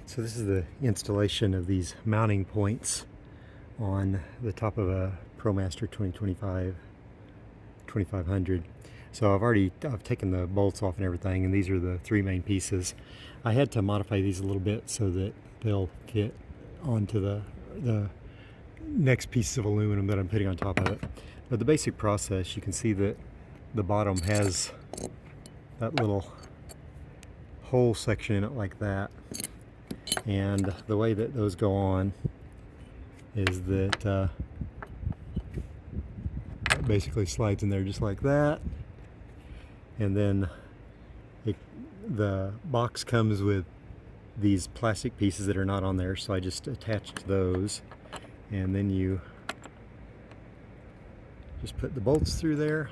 So this is the installation of these mounting points on the top of a ProMaster 2500. So I've taken the bolts off and everything, and these are the three main pieces. I had to modify these a little bit so that they'll fit onto the next piece of aluminum that I'm putting on top of it. But the basic process, you can see that the bottom has that little hole section in it like that. And the way that those go on is that it basically slides in there just like that. And then the box comes with these plastic pieces that are not on there, so I just attached those. And then you just put the bolts through there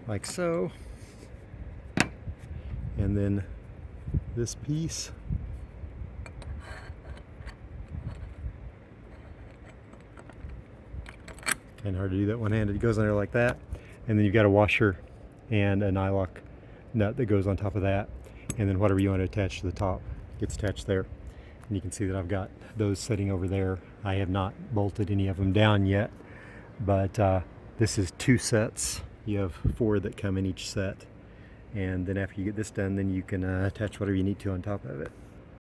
like so. And then this piece kind of hard to do that one-handed. It goes on there like that, and then you've got a washer and a nylock nut that goes on top of that, and then whatever you want to attach to the top gets attached there. And you can see that I've got those sitting over there. I have not bolted any of them down yet, but this is 2 sets. You have 4 that come in each set, and then after you get this done, then you can attach whatever you need to on top of it.